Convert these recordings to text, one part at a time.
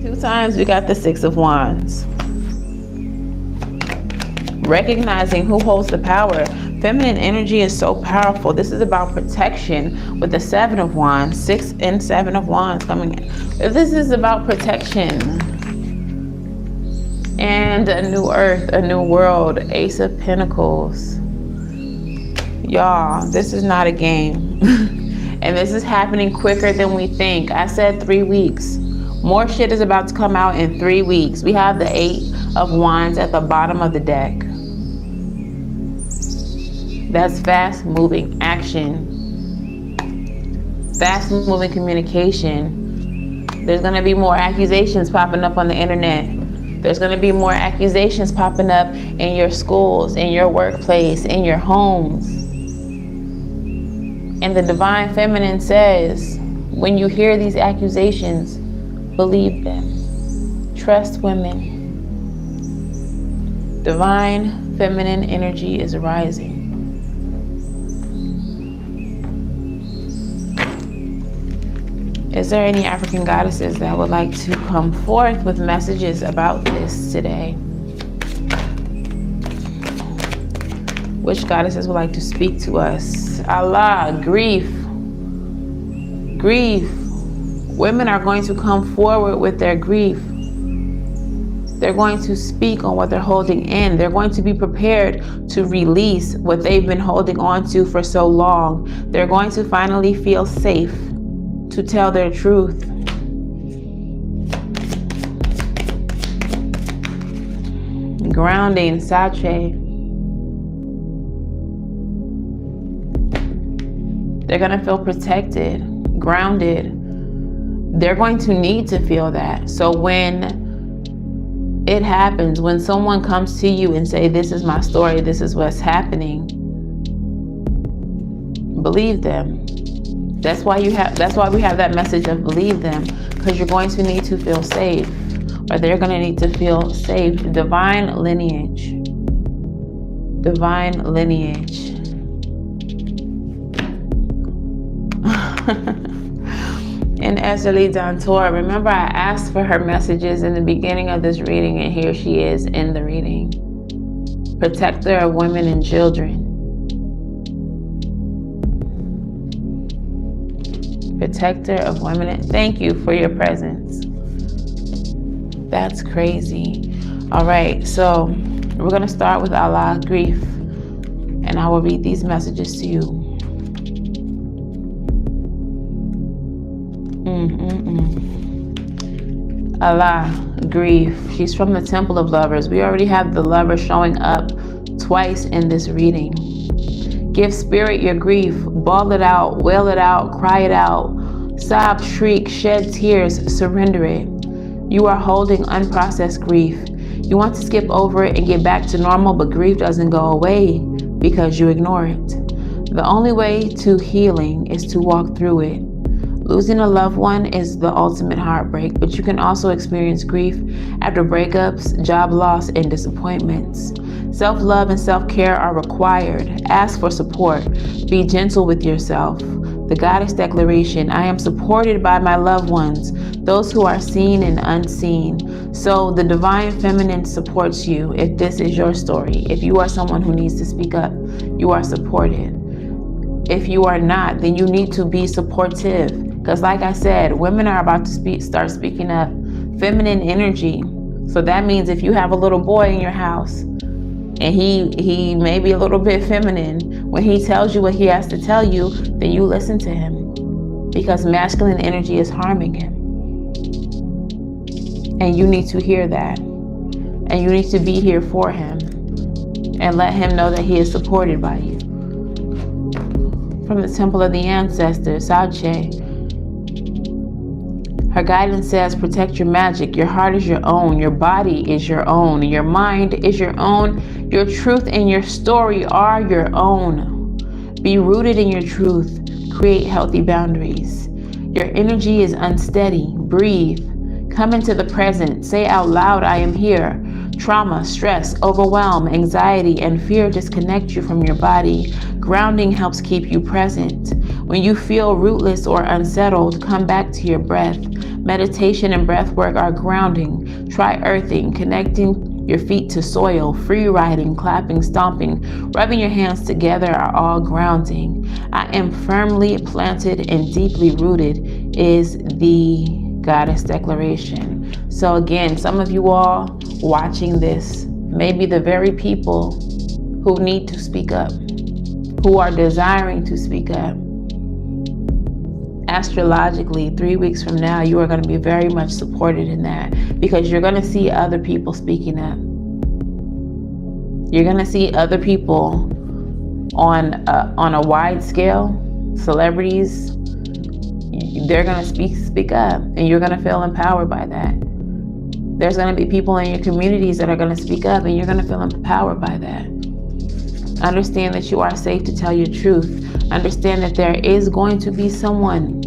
Two times we got the Six of Wands. Recognizing who holds the power. Feminine energy is so powerful. This is about protection with the Seven of Wands. 6 and 7 of Wands coming in. This is about protection. And a new earth, a new world. Ace of Pentacles. Y'all, this is not a game. And this is happening quicker than we think. I said 3 weeks. More shit is about to come out in 3 weeks. We have the 8 of Wands at the bottom of the deck. That's fast moving action. Fast moving communication. There's going to be more accusations popping up on the internet. There's going to be more accusations popping up in your schools, in your workplace, in your homes. And the Divine Feminine says, when you hear these accusations, believe them. Trust women. Divine Feminine energy is rising. Is there any African goddesses that would like to come forth with messages about this today? Which goddesses would like to speak to us? Allah, grief. Grief. Women are going to come forward with their grief. They're going to speak on what they're holding in. They're going to be prepared to release what they've been holding on to for so long. They're going to finally feel safe to tell their truth. Grounding, Sache. They're going to feel protected, grounded. They're going to need to feel that. So when it happens, when someone comes to you and say, this is my story, this is what's happening, believe them. That's why we have that message of believe them, because you're going to need to feel safe, or they're going to need to feel safe. Divine lineage. Divine lineage. And Ezeli Dantor, remember I asked for her messages in the beginning of this reading, and here she is in the reading. Protector of women and children. Protector of women. Thank you for your presence. That's crazy. All right, so we're going to start with Allah, grief, and I will read these messages to you. Allah, grief. She's from the Temple of Lovers. We already have the Lover showing up twice in this reading. Give spirit your grief. Bawl it out, wail it out, cry it out. Sob, shriek, shed tears, surrender it. You are holding unprocessed grief. You want to skip over it and get back to normal, but grief doesn't go away because you ignore it. The only way to healing is to walk through it. Losing a loved one is the ultimate heartbreak, but you can also experience grief after breakups, job loss, and disappointments. Self-love and self-care are required. Ask for support. Be gentle with yourself. The Goddess Declaration: I am supported by my loved ones, those who are seen and unseen. So the Divine Feminine supports you if this is your story. If you are someone who needs to speak up, you are supported. If you are not, then you need to be supportive. Because like I said, women are about to start speaking up. Feminine energy. So that means if you have a little boy in your house and he may be a little bit feminine, when he tells you what he has to tell you, then you listen to him. Because masculine energy is harming him. And you need to hear that. And you need to be here for him. And let him know that he is supported by you. From the Temple of the Ancestors, Sache. Her guidance says, protect your magic. Your heart is your own. Your body is your own. Your mind is your own. Your truth and your story are your own. Be rooted in your truth. Create healthy boundaries. Your energy is unsteady. Breathe. Come into the present. Say out loud, I am here. Trauma, stress, overwhelm, anxiety, and fear disconnect you from your body. Grounding helps keep you present. When you feel rootless or unsettled, come back to your breath. Meditation and breath work are grounding. Try earthing, connecting your feet to soil. Free riding, clapping, stomping, rubbing your hands together are all grounding. I am firmly planted and deeply rooted is the goddess declaration. So again, some of you all watching this may be the very people who need to speak up, who are desiring to speak up. Astrologically, 3 weeks from now, you are going to be very much supported in that, because you're going to see other people speaking up. You're going to see other people on a wide scale, celebrities. They're going to speak up, and you're going to feel empowered by that. There's going to be people in your communities that are going to speak up, and you're going to feel empowered by that. Understand that you are safe to tell your truth. Understand that there is going to be someone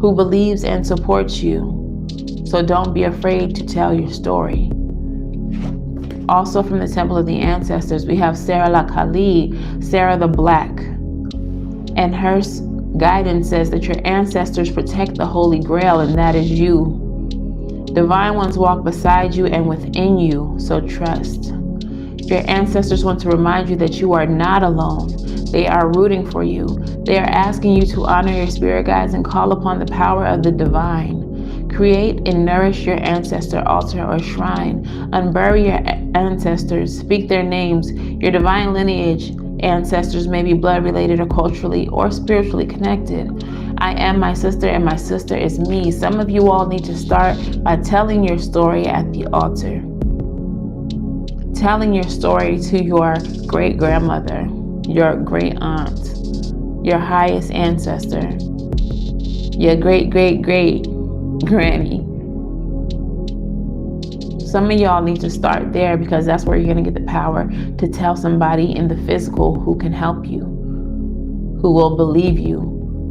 who believes and supports you. So don't be afraid to tell your story. Also from the Temple of the Ancestors, we have Sarah La Kali, Sarah the Black. And her guidance says that your ancestors protect the Holy Grail, and that is you. Divine ones walk beside you and within you, so trust. Your ancestors want to remind you that you are not alone. They are rooting for you. They are asking you to honor your spirit guides and call upon the power of the divine. Create and nourish your ancestor altar or shrine. Unbury your ancestors. Speak their names. Your divine lineage ancestors may be blood related or culturally or spiritually connected. I am my sister and my sister is me. Some of you all need to start by telling your story at the altar. Telling your story to your great grandmother, your great aunt, your highest ancestor, your great great great granny. Some of y'all need to start there, because that's where you're going to get the power to tell somebody in the physical who can help you, who will believe you,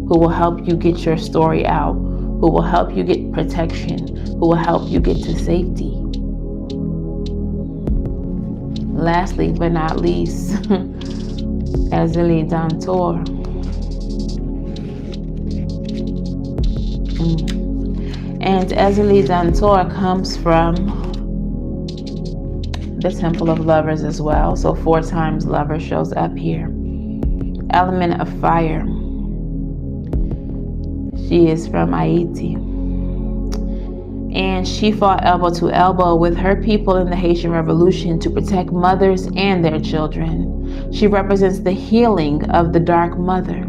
who will help you get your story out, who will help you get protection, who will help you get to safety. Lastly but not least, Ezeli Dantor. And Ezeli Dantor comes from the Temple of Lovers as well. So 4 times lover shows up here. Element of fire. She is from Haiti. And she fought elbow to elbow with her people in the Haitian Revolution to protect mothers and their children. She represents the healing of the Dark Mother.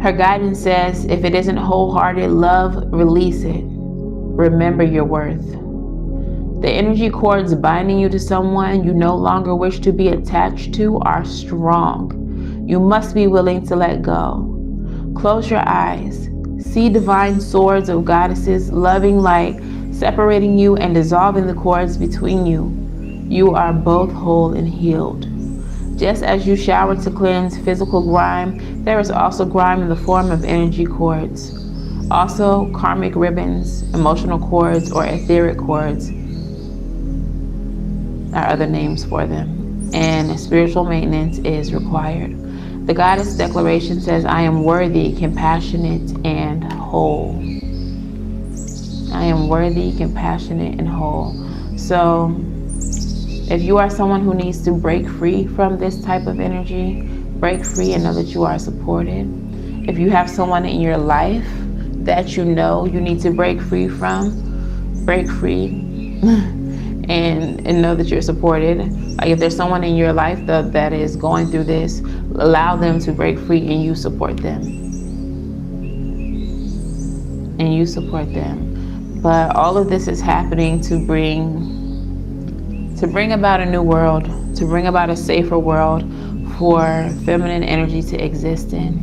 Her guidance says, if it isn't wholehearted love, release it. Remember your worth. The energy cords binding you to someone you no longer wish to be attached to are strong. You must be willing to let go. Close your eyes. See divine swords of goddesses, loving light, separating you and dissolving the cords between you. You are both whole and healed. Just as you shower to cleanse physical grime, there is also grime in the form of energy cords. Also, karmic ribbons, emotional cords, or etheric cords are other names for them. And spiritual maintenance is required. The goddess declaration says, I am worthy, compassionate, and whole. I am worthy, compassionate, and whole. So if you are someone who needs to break free from this type of energy, break free and know that you are supported. If you have someone in your life that you know you need to break free from, break free and know that you're supported. Like if there's someone in your life that is going through this, allow them to break free and you support them. And you support them. But all of this is happening to bring about a new world, to bring about a safer world for feminine energy to exist in,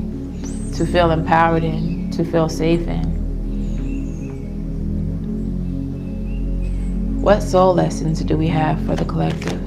to feel empowered in, to feel safe in. What soul lessons do we have for the collective?